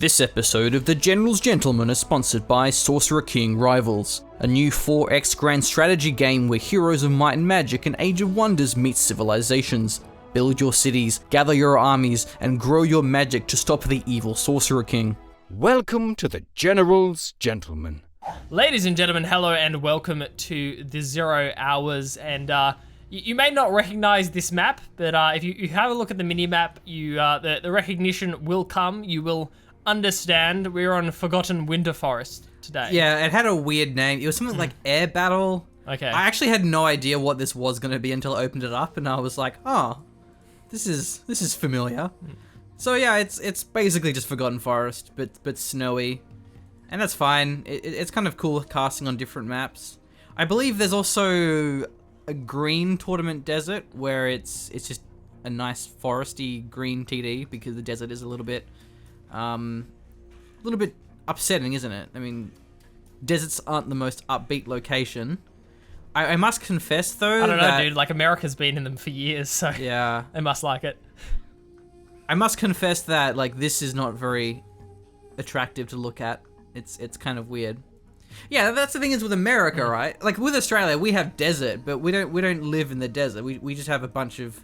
This episode of The General's Gentleman is sponsored by Sorcerer King Rivals, a new 4X grand strategy game where heroes of might and magic and Age of Wonders meet civilizations. Build your cities, gather your armies, and grow your magic to stop the evil Sorcerer King. Welcome to The General's Gentleman. Ladies and gentlemen, hello and welcome to the 0 hours. And you may not recognize this map, but if you have a look at the mini-map, the recognition will come. You will understand. We're on Forgotten Winter Forest today. Yeah, it had a weird name. It was something like Air Battle. Okay. I actually had no idea what this was going to be until I opened it up, and I was like, oh, this is familiar. So yeah, it's basically just Forgotten Forest, but snowy. And that's fine. It's kind of cool casting on different maps. I believe there's also a green tournament desert where it's just a nice foresty green TD because the desert is a little bit upsetting, isn't it? I mean, deserts aren't the most upbeat location. I must confess though, I don't know, dude. Like America's been in them for years, so yeah, they must like it. I must confess that like this is not very attractive to look at. It's kind of weird. Yeah, that's the thing is with America, right? Like with Australia, we have desert, but we don't live in the desert. We just have a bunch of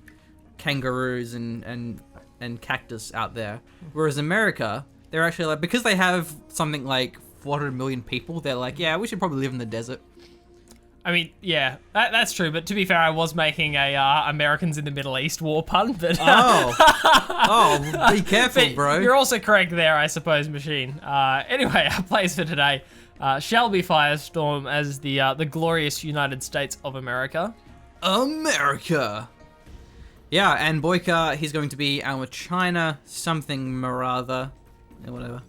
kangaroos and cactus out there. Whereas America, they're actually like, because they have something like 400 million people, they're like, yeah, we should probably live in the desert. I mean, yeah, that's true. But to be fair, I was making a Americans in the Middle East war pun. But oh, be careful, but bro. You're also correct there, I suppose, Machine. Anyway, our plays for today shall be Firestorm as the glorious United States of America. America. Yeah, and Boycah, he's going to be our China something or other. Yeah, whatever.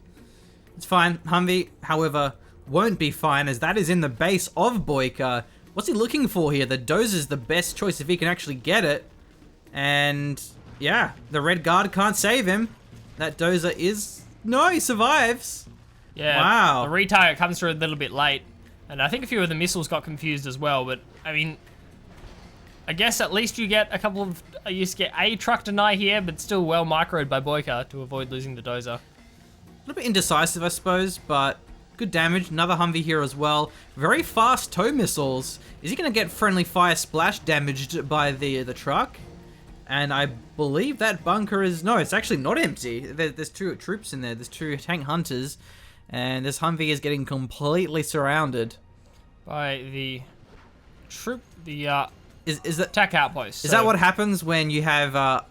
It's fine. Humvee, however, won't be fine as that is in the base of Boycah. What's he looking for here? The Dozer's the best choice if he can actually get it. And yeah, the Red Guard can't save him. That Dozer is... No, he survives. Yeah, wow. The retarget comes through a little bit late. And I think a few of the missiles got confused as well. But, I mean, I guess at least you get a couple of... You used to get a truck deny here, but still well microed by Boycah to avoid losing the Dozer. A little bit indecisive, I suppose, but... Good damage. Another Humvee here as well. Very fast tow missiles. Is he going to get friendly fire splash damaged by the truck? And I believe that bunker is... No, it's actually not empty. There's two troops in there. There's two tank hunters. And this Humvee is getting completely surrounded. By the troop... The is that attack outpost. Is that what happens when you have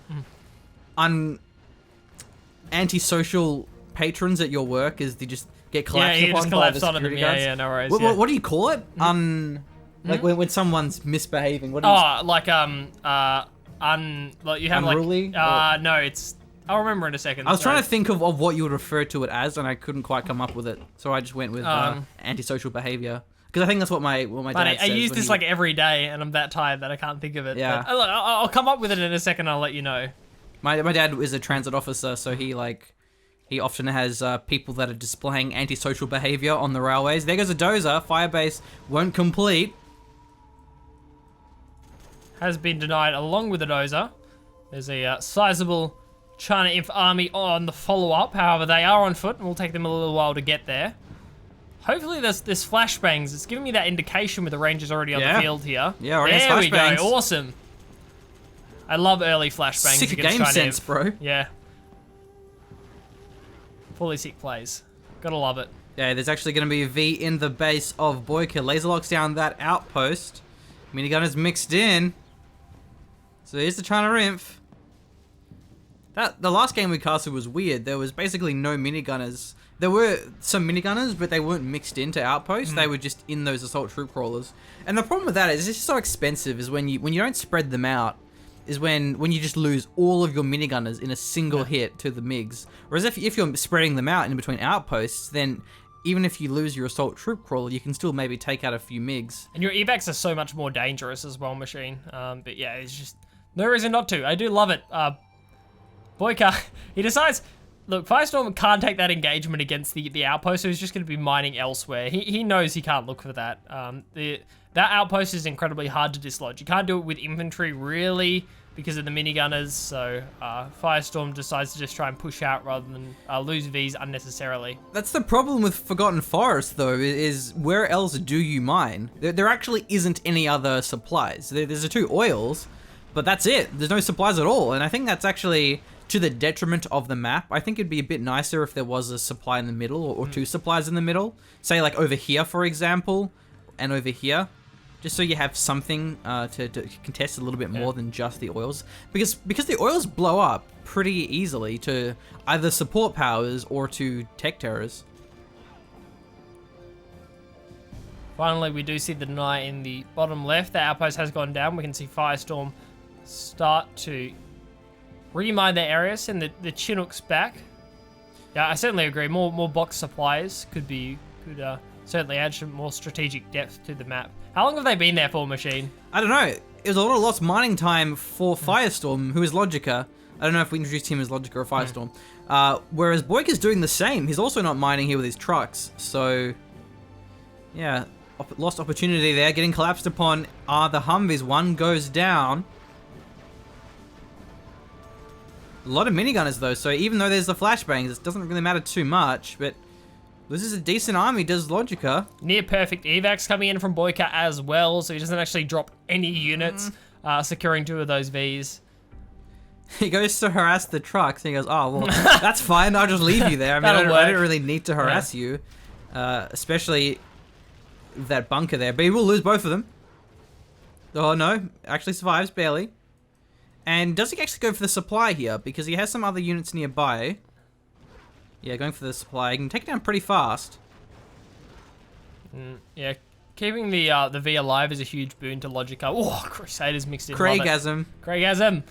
antisocial patrons at your work? Is they just... get collapsed upon by the security guards? Yeah, no worries. What do you call it? Like when someone's misbehaving. What do you... like you have unruly? No, it's... I'll remember in a second. I was trying to think of what you would refer to it as, and I couldn't quite come up with it. So I just went with antisocial behavior. Because I think that's what my dad says. I use this like every day, and I'm that tired that I can't think of it. Yeah. But I'll come up with it in a second. I'll let you know. My dad is a transit officer, so he often has people that are displaying antisocial behavior on the railways. There goes a Dozer. Firebase won't complete. Has been denied along with the Dozer. There's a sizable China Inf army on the follow-up. However, they are on foot, and will take them a little while to get there. Hopefully this flashbangs. It's giving me that indication with the Rangers already on the field here. Yeah, already there we go. flashbangs. Awesome. I love early flashbangs. Sick game sense, bro. Yeah. Fully sick plays. Gotta love it. Yeah, there's actually going to be a V in the base of Boycah. Laser locks down that outpost. Minigun is mixed in. So here's the China Inf. The last game we casted was weird. There was basically no minigunners. There were some minigunners, but they weren't mixed into outposts. They were just in those assault troop crawlers. And the problem with that is it's just so expensive. Is when you don't spread them out. Is when you just lose all of your minigunners in a single hit to the MiGs. Whereas if you're spreading them out in between outposts, then even if you lose your assault troop crawler, you can still maybe take out a few MiGs. And your evacs are so much more dangerous as well, Machine. But yeah, it's just no reason not to. I do love it. Boycah, he decides, look, Firestorm can't take that engagement against the outpost, so he's just going to be mining elsewhere. He knows he can't look for that. That outpost is incredibly hard to dislodge. You can't do it with infantry, really. because of the minigunners, so Firestorm decides to just try and push out rather than lose Vs unnecessarily. That's the problem with Forgotten Forest, though, is where else do you mine? There actually isn't any other supplies. There's the 2 oils, but that's it. There's no supplies at all, and I think that's actually to the detriment of the map. I think it'd be a bit nicer if there was a supply in the middle, or 2 supplies in the middle. Say, like, over here, for example, and over here. Just so you have something to contest a little bit more than just the oils. Because the oils blow up pretty easily to either support powers or to tech terrors. Finally, we do see the deny in the bottom left. The outpost has gone down. We can see Firestorm start to remine their area, send the Chinooks back. Yeah, I certainly agree. More box supplies could certainly add some more strategic depth to the map. How long have they been there for, Machine? I don't know. It was a lot of lost mining time for Firestorm, who is Logica. I don't know if we introduced him as Logica or Firestorm. Whereas Boycah's doing the same. He's also not mining here with his trucks. So, yeah, lost opportunity there. Getting collapsed upon are the Humvees. One goes down. A lot of minigunners, though. So even though there's the flashbangs, it doesn't really matter too much. But this is a decent army, does Logica. Near perfect evacs coming in from Boycah as well, so he doesn't actually drop any units, securing 2 of those Vs. He goes to harass the trucks, and he goes, oh, well, that's fine, I'll just leave you there. I mean, I don't really need to harass you, especially that bunker there. But he will lose both of them. Oh, no, actually survives, barely. And does he actually go for the supply here? Because he has some other units nearby. Yeah, going for the supply. He can take it down pretty fast. Yeah, keeping the V alive is a huge boon to Logica. Oh, Crusaders mixed in. Craigasm. Craigasm.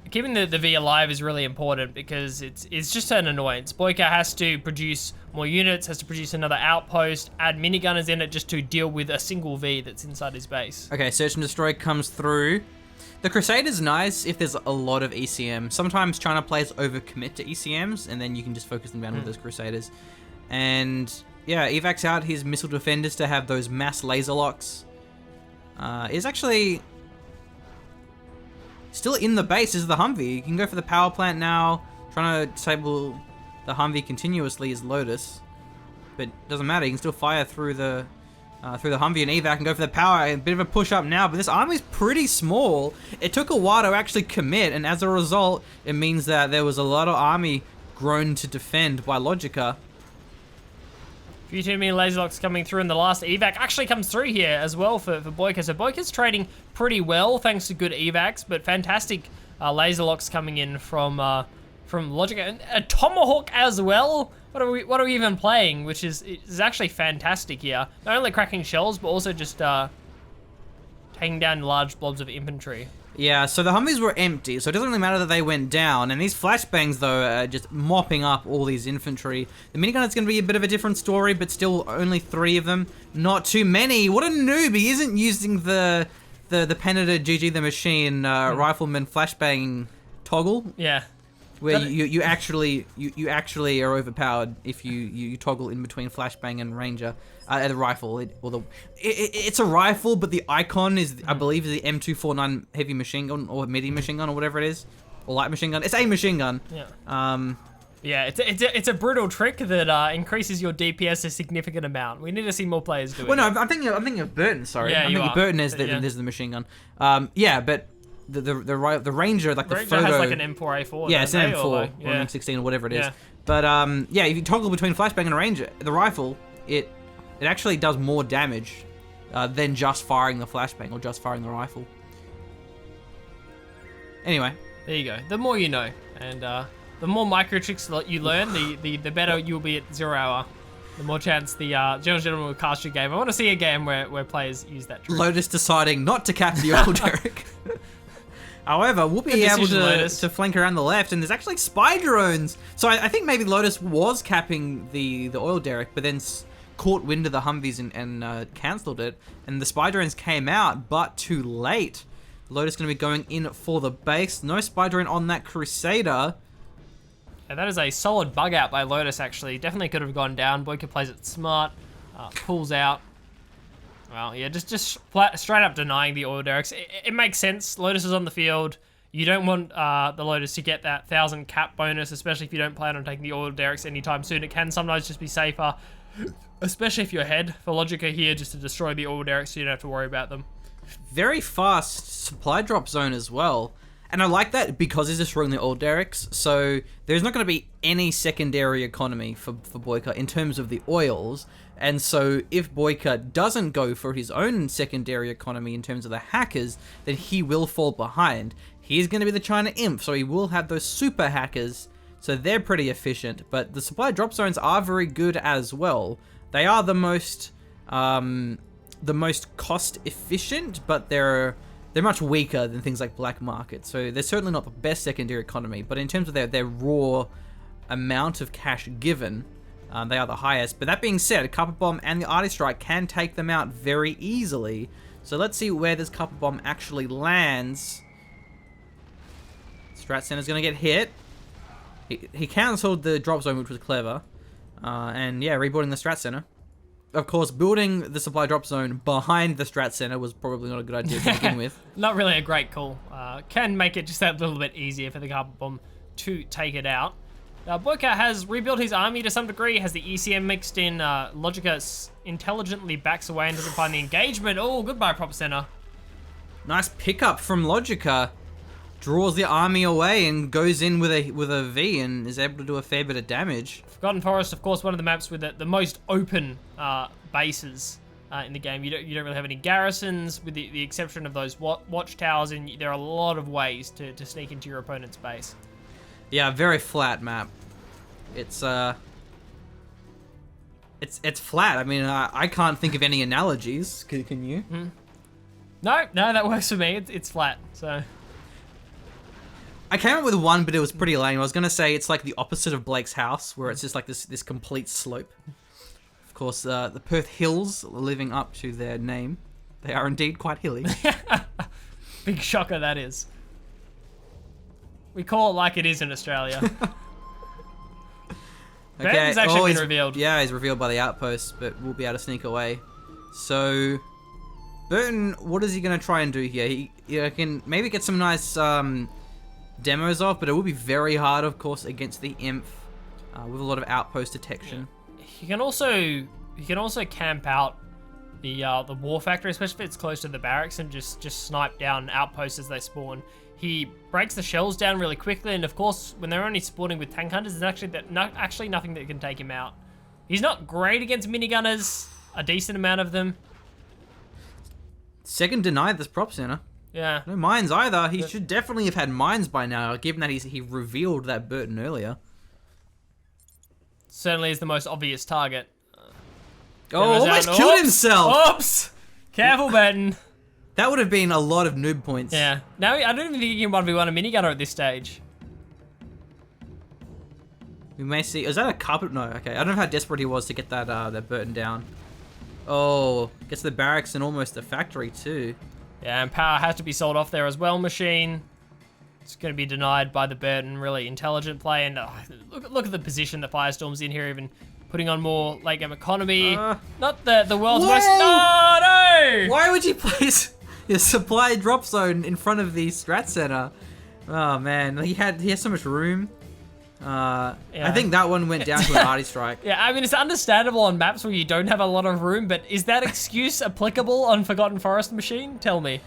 Keeping the V alive is really important because it's just an annoyance. Boycah has to produce more units, has to produce another outpost, add minigunners in it just to deal with a single V that's inside his base. Okay, Search and Destroy comes through. The Crusader's nice if there's a lot of ECM. Sometimes China players overcommit to ECMs, and then you can just focus them down with those Crusaders. And yeah, evacs out his missile defenders to have those mass laser locks. Is actually still in the base is the Humvee. You can go for the power plant now. Trying to disable the Humvee continuously is Lotus, but doesn't matter. You can still fire through the Humvee and evac and go for the power. A bit of a push up now, but this army's pretty small. It took a while to actually commit, and as a result, it means that there was a lot of army grown to defend by Logica. Few too many laser locks coming through, and the last evac actually comes through here as well for Boycah. So Boycah's trading pretty well thanks to good evacs, but fantastic laser locks coming in from Logica, and a tomahawk as well. What are we even playing? Which is actually fantastic here. Not only cracking shells, but also just taking down large blobs of infantry. Yeah, so the Humvees were empty, so it doesn't really matter that they went down. And these flashbangs, though, are just mopping up all these infantry. The minigun is going to be a bit of a different story, but still only 3 of them. Not too many. What a noob! He isn't using the Pennator GG the Machine rifleman flashbang toggle. Yeah. Where you actually are overpowered if you toggle in between flashbang and ranger, the rifle. It's a rifle, but the icon is I believe is the M249 heavy machine gun or medium machine gun or whatever it is, or light machine gun. It's a machine gun. Yeah. Yeah, it's a brutal trick that increases your DPS a significant amount. We need to see more players do it. Well, no, I'm thinking of Burton. Sorry, yeah, I'm thinking Burton is the machine gun. Yeah, but. The Ranger, like the Ranger photo, has like an M4A4. Yeah, it's an M4 or yeah. M16 or whatever it is. Yeah. But yeah, if you toggle between flashbang and a Ranger, the rifle, it actually does more damage than just firing the flashbang or just firing the rifle. Anyway, there you go. The more you know, and the more micro tricks that you learn, the better you'll be at 0 hour. The more chance the General Gentleman will cast your game. I want to see a game where players use that trick. Lotus deciding not to cap the old Derek. However, we'll be able to flank around the left, and there's actually spy drones. So I think maybe Lotus was capping the oil derrick, but then caught wind of the Humvees and cancelled it. And the spy drones came out, but too late. Lotus going to be going in for the base. No spy drone on that Crusader. Yeah, that is a solid bug out by Lotus, actually. Definitely could have gone down. Boycah plays it smart, pulls out. Well, yeah, just straight up denying the oil derricks. It makes sense. Lotus is on the field. You don't want the loaders to get that 1,000 cap bonus, especially if you don't plan on taking the oil derricks anytime soon. It can sometimes just be safer, especially if you're ahead for Logica here, just to destroy the oil derricks so you don't have to worry about them. Very fast supply drop zone as well. And I like that because he's destroying the oil derricks, so there's not going to be any secondary economy for Boycah in terms of the oils. And so if Boycah doesn't go for his own secondary economy in terms of the hackers, then he will fall behind. He's going to be the China Imp, so he will have those super hackers, so they're pretty efficient. But the supply drop zones are very good as well. They are the most cost efficient, but they're much weaker than things like black market. So they're certainly not the best secondary economy, but in terms of their raw amount of cash given, they are the highest. But that being said, Carpet Bomb and the Artist Strike can take them out very easily. So let's see where this Carpet Bomb actually lands. Strat Center's gonna get hit. He cancelled the drop zone, which was clever. And yeah, rebuilding the Strat Center. Of course, building the supply drop zone behind the Strat Center was probably not a good idea to begin with. Not really a great call. Can make it just that little bit easier for the Carpet Bomb to take it out. Boycah has rebuilt his army to some degree, has the ECM mixed in. Logica intelligently backs away and doesn't find the engagement. Oh, goodbye, Prop Center. Nice pickup from Logica. Draws the army away and goes in with a V and is able to do a fair bit of damage. Forgotten Forest, of course, one of the maps with the most open bases in the game. You don't really have any garrisons, with the exception of those watchtowers, and there are a lot of ways to sneak into your opponent's base. Yeah, very flat map. It's flat. I mean, I can't think of any analogies. Can you? No, that works for me. It's flat, so. I came up with one, but it was pretty lame. I was gonna say it's like the opposite of Blake's house, where it's just like this complete slope. Of course, the Perth Hills, living up to their name, they are indeed quite hilly. Big shocker that is. We call it like it is in Australia. Okay. He's actually been revealed. Yeah, he's revealed by the outpost, but we'll be able to sneak away. So, Burton, what is he gonna try and do here? He can maybe get some nice demos off, but it will be very hard, of course, against the Imp with a lot of outpost detection. Yeah. He can also camp out the war factory, especially if it's close to the barracks, and just snipe down outposts as they spawn. He breaks the shells down really quickly, and of course, when they're only spawning with tank hunters, there's actually nothing that can take him out. He's not great against minigunners, a decent amount of them. Second denied this prop center. Yeah. No mines either. He should definitely have had mines by now, given that he revealed that Burton earlier. Certainly is the most obvious target. Oh, almost killed himself! Oops! Careful, Burton. That would have been a lot of noob points. Yeah. Now, I don't even think he can 1v1 a minigunner at this stage. We may see... Is that a carpet? No, okay. I don't know how desperate he was to get that Burton down. Oh, gets the barracks and almost the factory too. Yeah, and power has to be sold off there as well, machine. It's going to be denied by the Burton. Really intelligent play. And look at the position that Firestorm's in here, even putting on more late game economy. Not the world's most... No! Why would you place your supply drop zone in front of the Strat Center? Oh, man. He has so much room. Yeah. I think that one went down to an arty strike. Yeah, I mean, it's understandable on maps where you don't have a lot of room, but is that excuse applicable on Forgotten Forest machine? Tell me.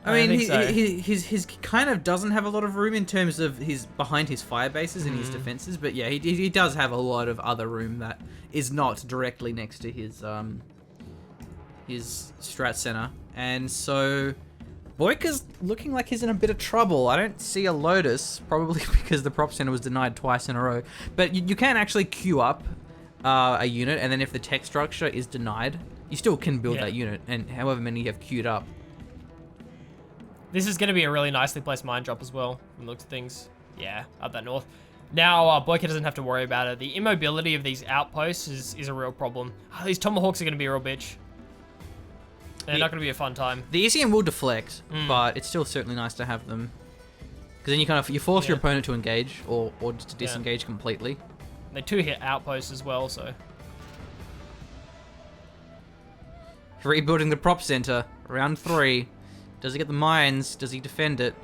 I mean, he kind of doesn't have a lot of room in terms of behind his fire bases and his defenses, but yeah, he does have a lot of other room that is not directly next to his Strat Center, and so Boycah's looking like he's in a bit of trouble. I don't see a Lotus, probably because the prop center was denied twice in a row. But you can actually queue up a unit, and then if the tech structure is denied, you still can build that unit, and however many you have queued up. This is going to be a really nicely placed mine drop as well, from the looks of things. Yeah, up that north. Now, Boycah doesn't have to worry about it. The immobility of these outposts is a real problem. These Tomahawks are going to be a real bitch. They're not going to be a fun time. The ECM will deflect, but it's still certainly nice to have them. Because then you force your opponent to engage, or just to disengage completely. They 2-hit outposts as well, so. Rebuilding the prop center, round 3. Does he get the mines? Does he defend it?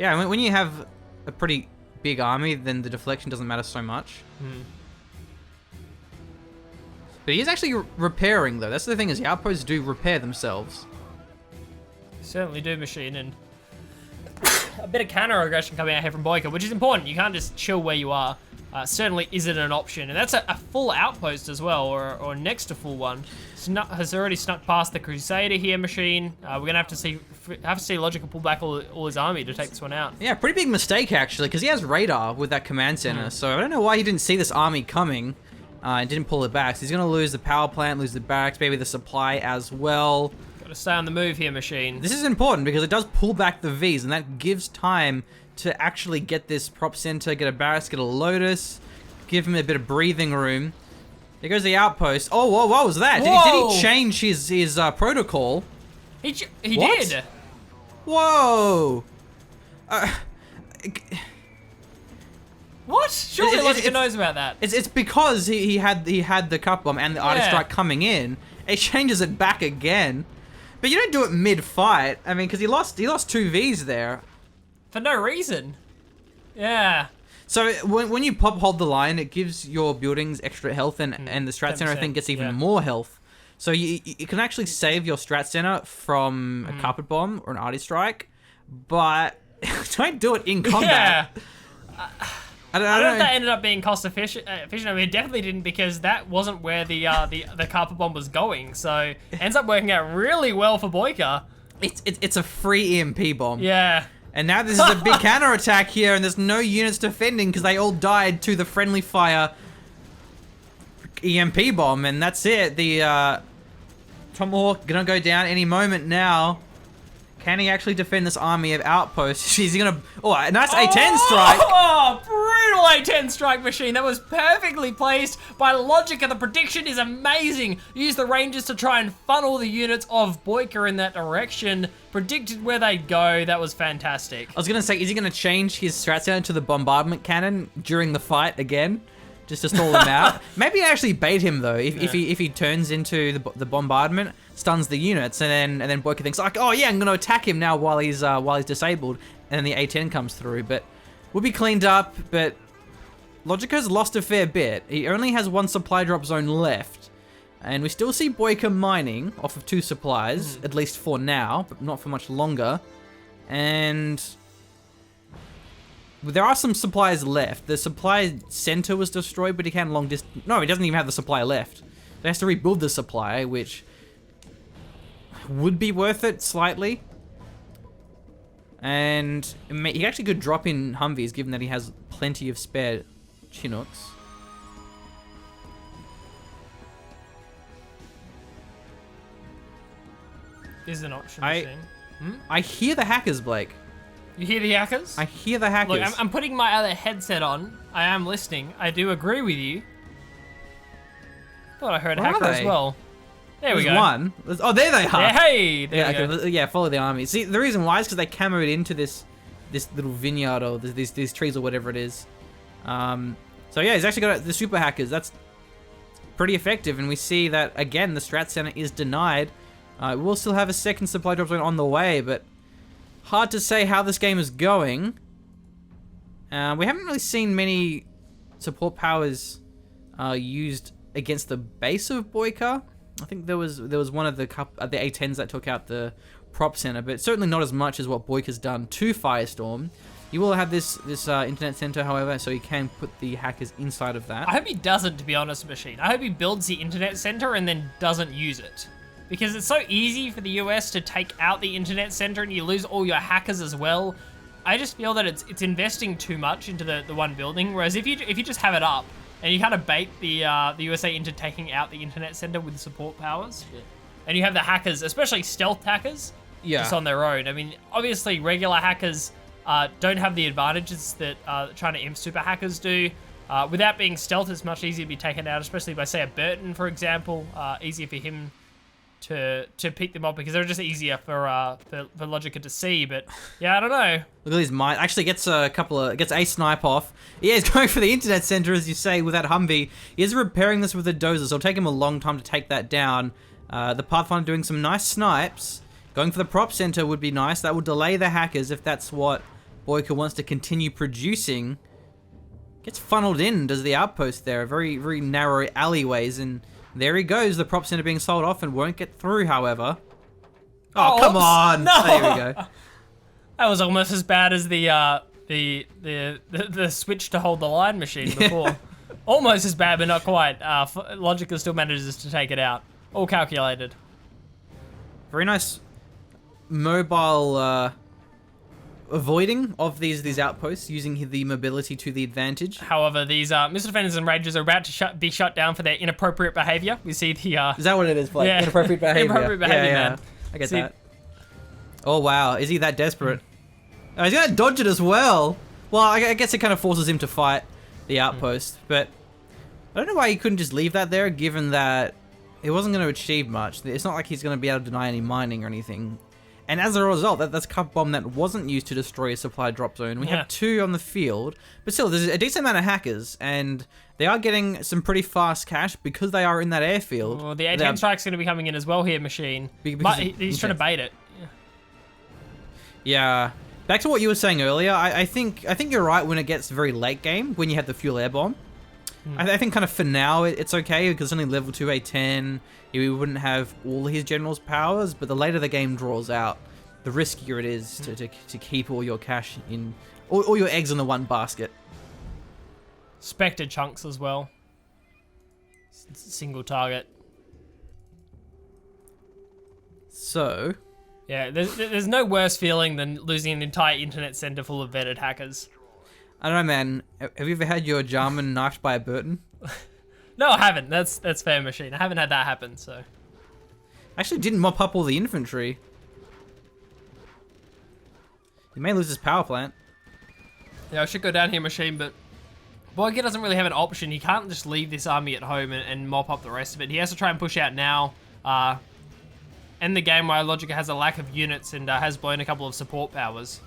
Yeah, when you have a pretty big army, then the deflection doesn't matter so much. But he is actually repairing, though. That's the thing, is the outposts do repair themselves. Certainly do, Machine, and a bit of counter-aggression coming out here from Boycah, which is important. You can't just chill where you are. Certainly isn't an option. And that's a full outpost as well, or next to full one. Has already snuck past the Crusader here, Machine. We're going to have to see Logica pull back all his army to take this one out. Yeah, pretty big mistake, actually, because he has radar with that command center. So I don't know why he didn't see this army coming and didn't pull it back. So he's going to lose the power plant, lose the barracks, maybe the supply as well. Got to stay on the move here, Machine. This is important because it does pull back the Vs, and that gives time to actually get this prop center, get a barracks, get a Lotus, give him a bit of breathing room. There goes the outpost. Oh, whoa, what was that? Did he change his protocol? He did. Whoa. What? Surely Logica knows about that. It's because he had the cup bomb and the artist strike coming in. It changes it back again. But you don't do it mid-fight. I mean, because he lost 2 Vs there. For no reason. Yeah. So when you hold the line, it gives your buildings extra health, and the strat center, I think, gets even more health. So you can actually save your strat center from a carpet bomb or an arty strike, but don't do it in combat. Yeah. I don't know if that ended up being cost efficient. I mean, it definitely didn't, because that wasn't where the carpet bomb was going. So it ends up working out really well for Boycah. It's a free EMP bomb. Yeah. And now this is a big counterattack here, and there's no units defending because they all died to the friendly fire EMP bomb, and that's it. The Tomahawk gonna go down any moment now. Can he actually defend this army of outposts? Is he gonna... Oh, a nice A10 strike! Oh, brutal A10 strike, Machine. That was perfectly placed by Logica. The prediction is amazing. Use the Rangers to try and funnel the units of Boycah in that direction. Predicted where they'd go. That was fantastic. I was gonna say, is he gonna change his strat center to the bombardment cannon during the fight again? Just to stall him out. Maybe actually bait him though. If he turns into the bombardment, stuns the units, and then Boycah thinks like, oh yeah, I'm gonna attack him now while he's disabled, and then the A10 comes through. But we'll be cleaned up. But Logica's lost a fair bit. He only has 1 supply drop zone left, and we still see Boycah mining off of 2 supplies, at least for now, but not for much longer. And there are some supplies left. The supply center was destroyed, but he can long distance. No, he doesn't even have the supply left. He has to rebuild the supply, which would be worth it slightly. And he actually could drop in Humvees, given that he has plenty of spare Chinooks. Is an option. I hear the hackers, Blake. You hear the hackers? I hear the hackers. Look, I'm putting my other headset on. I am listening. I do agree with you. Thought I heard a hacker as well. There we go. One. Oh, there they are. Yeah, hey, there we go. Yeah, follow the army. See, the reason why is because they camoed into this little vineyard or these trees or whatever it is. So yeah, he's actually got the super hackers. That's pretty effective, and we see that again. The strat center is denied. We'll still have a second supply drop zone on the way, but hard to say how this game is going. We haven't really seen many support powers used against the base of Boycah. I think there was one of the A10s that took out the prop center, but certainly not as much as what Boycah's done to Firestorm. You will have this internet center, however, so you can put the hackers inside of that. I hope he doesn't, to be honest, Machine. I hope he builds the internet center and then doesn't use it. Because it's so easy for the US to take out the internet center and you lose all your hackers as well. I just feel that it's investing too much into the one building, whereas if you just have it up and you kind of bait the USA into taking out the internet center with support powers, and you have the hackers, especially stealth hackers, just on their own. I mean, obviously regular hackers don't have the advantages that China Imp super hackers do. Without being stealth, it's much easier to be taken out, especially by, say, a Burton, for example. Easier for him to pick them up because they're just easier for Logica to see. But yeah, I don't know. Look at these mines. Actually gets a snipe off. Yeah, he's going for the internet center, as you say, with that Humvee. He is repairing this with the dozers. It'll take him a long time to take that down. The Pathfinder doing some nice snipes. Going for the prop center would be nice. That would delay the hackers if that's what Boycah wants to continue producing. Gets funneled in, does the outpost there. Very, very narrow alleyways, and there he goes. The prop center being sold off and won't get through, however. Oh, come oops. on! No. There we go. That was almost as bad as the switch to hold the line machine before. Almost as bad, but not quite. Logica still manages to take it out. All calculated. Very nice mobile avoiding of these outposts, using the mobility to the advantage. However, these missile defenders and rangers are about to be shut down for their inappropriate behavior. We see the Is that what it is, Blake? Yeah. Inappropriate behavior. Inappropriate behavior, man. I get See- that. Oh wow, is he that desperate? Oh, he's gonna dodge it as well. Well, I guess it kind of forces him to fight the outpost, but I don't know why he couldn't just leave that there, given that it wasn't going to achieve much. It's not like he's going to be able to deny any mining or anything. And as a result, that's a cup bomb that wasn't used to destroy a supply drop zone. We have 2 on the field, but still, there's a decent amount of hackers, and they are getting some pretty fast cash because they are in that airfield. Well, the A-10 strike's going to be coming in as well here, Machine. Because He's trying to bait it. Yeah. Back to what you were saying earlier, I think you're right when it gets very late game, when you have the fuel air bomb. I think kind of for now it's okay because it's only level 2 A10. He wouldn't have all his general's powers, but the later the game draws out, the riskier it is to keep all your cash in, all your eggs in the one basket. Spectre chunks as well. Single target. So, Yeah, there's no worse feeling than losing an entire internet center full of vetted hackers. I don't know, man. Have you ever had your Jarman knifed by a Burton? No, I haven't. That's fair, Machine. I haven't had that happen, so. Actually, didn't mop up all the infantry. He may lose his power plant. Yeah, I should go down here, Machine, but Boycah doesn't really have an option. He can't just leave this army at home and mop up the rest of it. He has to try and push out now. End the game while Logica has a lack of units and has blown a couple of support powers.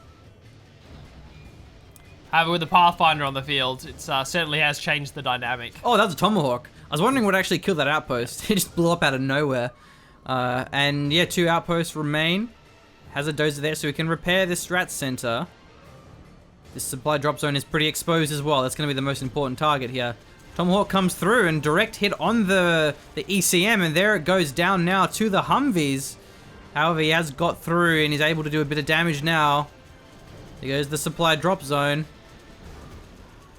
However, with the Pathfinder on the field, it certainly has changed the dynamic. Oh, that was a Tomahawk. I was wondering what actually killed that outpost. It just blew up out of nowhere. And yeah, 2 outposts remain. Has a dozer there so we can repair this strat center. This supply drop zone is pretty exposed as well. That's going to be the most important target here. Tomahawk comes through and direct hit on the ECM, and there it goes down now to the Humvees. However, he has got through and he's able to do a bit of damage now. There goes the supply drop zone.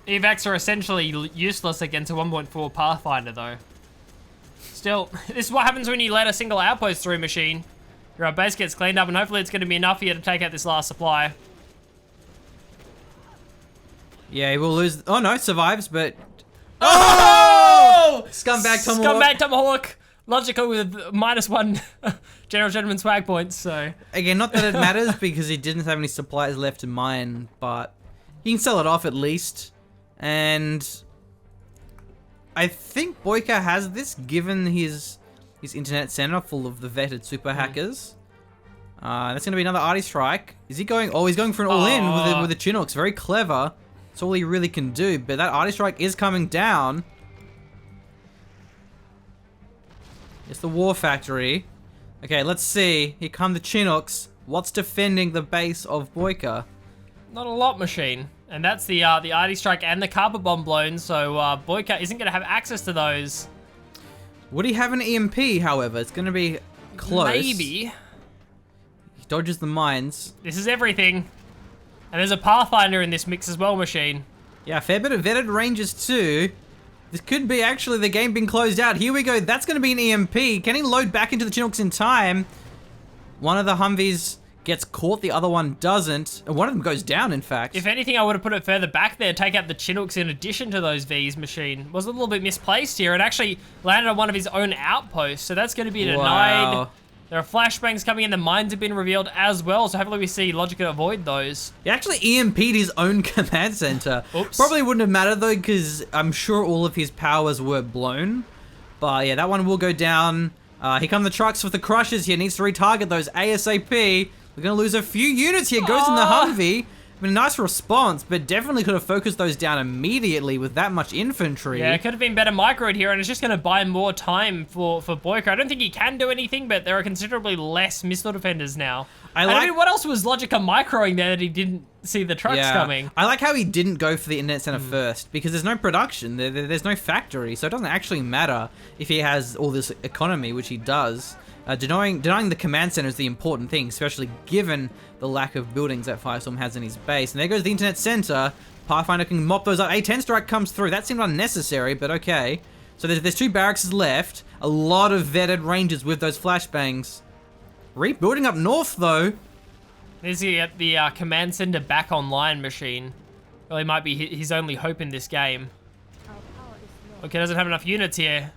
Evacs are essentially useless against a 1.4 Pathfinder, though. Still, this is what happens when you let a single outpost through, Machine. Your base gets cleaned up, and hopefully it's going to be enough here to take out this last supply. Yeah, he will lose. Oh no, survives, but... Oh! Scumbag Tomahawk. Scumbag Tomahawk. Logica with -1 General Gentleman swag points, so... Again, not that it matters because he didn't have any supplies left to mine, but he can sell it off at least. And I think Boycah has this, given his internet center full of the vetted super hackers. That's going to be another arty strike. Is he going? Oh, he's going for an all-in with the Chinooks. Very clever. That's all he really can do. But that arty strike is coming down. It's the war factory. Okay, let's see. Here come the Chinooks. What's defending the base of Boycah? Not a lot, Machine. And that's the arty strike and the carpet bomb blown, so Boycah isn't going to have access to those. Would he have an EMP, however? It's going to be close. Maybe. He dodges the mines. This is everything. And there's a Pathfinder in this mix as well, Machine. Yeah, a fair bit of vetted rangers too. This could be actually the game being closed out. Here we go. That's going to be an EMP. Can he load back into the Chinooks in time? One of the Humvees gets caught, the other one doesn't. And one of them goes down, in fact. If anything, I would have put it further back there, take out the Chinooks in addition to those Vs, Machine. Was a little bit misplaced here. It actually landed on one of his own outposts, so that's going to be denied. Wow. There are flashbangs coming in, the mines have been revealed as well, so hopefully we see Logica avoid those. He actually EMP'd his own command center. Oops. Probably wouldn't have mattered though, because I'm sure all of his powers were blown. But yeah, that one will go down. Here come the trucks with the crushers here. Needs to retarget those ASAP. We're going to lose a few units here. Goes in the Humvee. been a nice response, but definitely could have focused those down immediately with that much infantry. Yeah, it could have been better microed here, and it's just going to buy more time for Boycah. I don't think he can do anything, but there are considerably less missile defenders now. I mean, what else was Logica microing there that he didn't see the trucks coming? I like how he didn't go for the internet center first, because there's no production, there's no factory, so it doesn't actually matter if he has all this economy, which he does. Denying the command center is the important thing, especially given the lack of buildings that Firestorm has in his base. And there goes the internet center. Pathfinder can mop those up. A 10 strike comes through. That seemed unnecessary, but okay. So there's 2 barracks left. A lot of vetted rangers with those flashbangs. Rebuilding up north, though. There's the command center back online machine. Really might be his only hope in this game. Okay, doesn't have enough units here.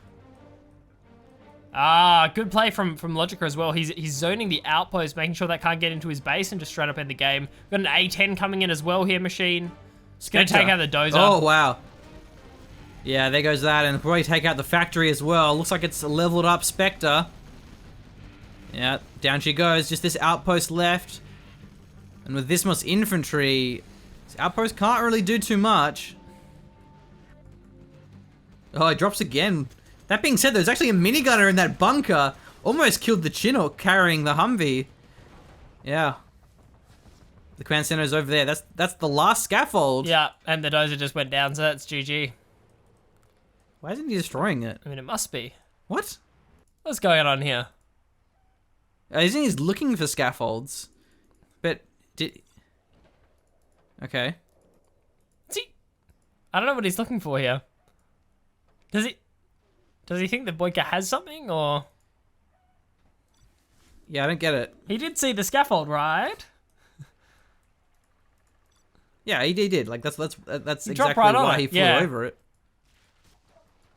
Ah, good play from Logica as well. He's zoning the outpost, making sure that can't get into his base and just straight up end the game. Got an A10 coming in as well here, machine. It's gonna take out the dozer. Oh, wow. Yeah, there goes that, and probably take out the factory as well. Looks like it's leveled up Spectre. Yeah, down she goes. Just this outpost left. And with this much infantry, this outpost can't really do too much. Oh, it drops again. That being said, there's actually a minigunner in that bunker. Almost killed the Chinook carrying the Humvee. Yeah. The command center is over there. That's the last scaffold. Yeah, and the dozer just went down, so that's GG. Why isn't he destroying it? I mean, it must be. What? What's going on here? Isn't he looking for scaffolds? But did... Okay. See, I don't know what he's looking for here. Does he think that Boycah has something, or...? Yeah, I don't get it. He did see the scaffold, right? Yeah, he did. Like, that's exactly right on why it. he flew over it.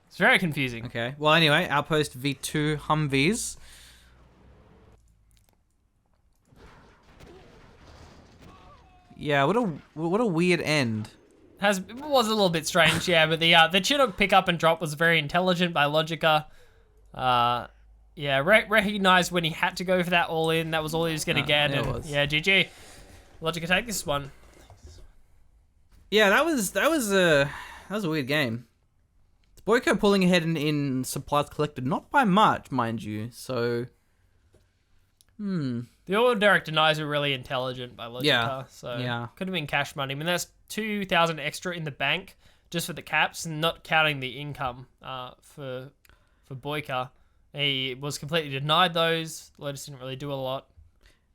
It's very confusing. Okay. Well, anyway, Outpost V2 Humvees. Yeah, what a weird end. It was a little bit strange, yeah, but the Chinook pick up and drop was very intelligent by Logica. Yeah, recognized when he had to go for that all in. That was all he was gonna get. It And was. yeah, GG. Logica take this one. Yeah, that was a weird game. Boycah pulling ahead in supplies collected, not by much, mind you. So, The auto direct denies were really intelligent by Logica. Yeah, So yeah. could have been cash money. I mean, that's 2,000 extra in the bank just for the caps, and not counting the income for Boycah. He was completely denied those. Lotus didn't really do a lot.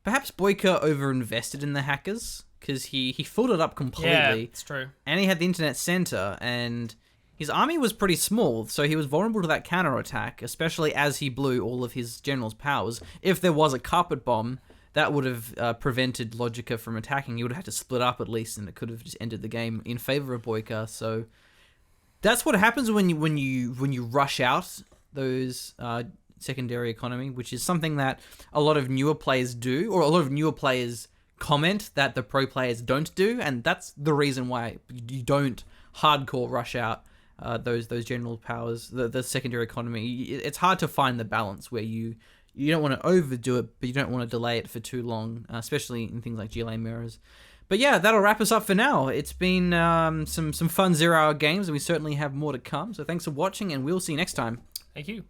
perhaps Boycah overinvested in the hackers because he filled it up completely. Yeah, it's true. And he had the internet center, and his army was pretty small, so he was vulnerable to that counterattack, especially as he blew all of his general's powers. If there was a carpet bomb, that would have prevented Logica from attacking. He would have had to split up at least, and it could have just ended the game in favor of Boycah. So that's what happens when you rush out those secondary economy, which is something that a lot of newer players do, or a lot of newer players comment that the pro players don't do, and that's the reason why you don't hardcore rush out those general powers, the secondary economy. It's hard to find the balance where you don't want to overdo it, but you don't want to delay it for too long, especially in things like GLA mirrors. But yeah, that'll wrap us up for now. It's been some fun 0 hour games, and we certainly have more to come. So thanks for watching, and we'll see you next time. Thank you.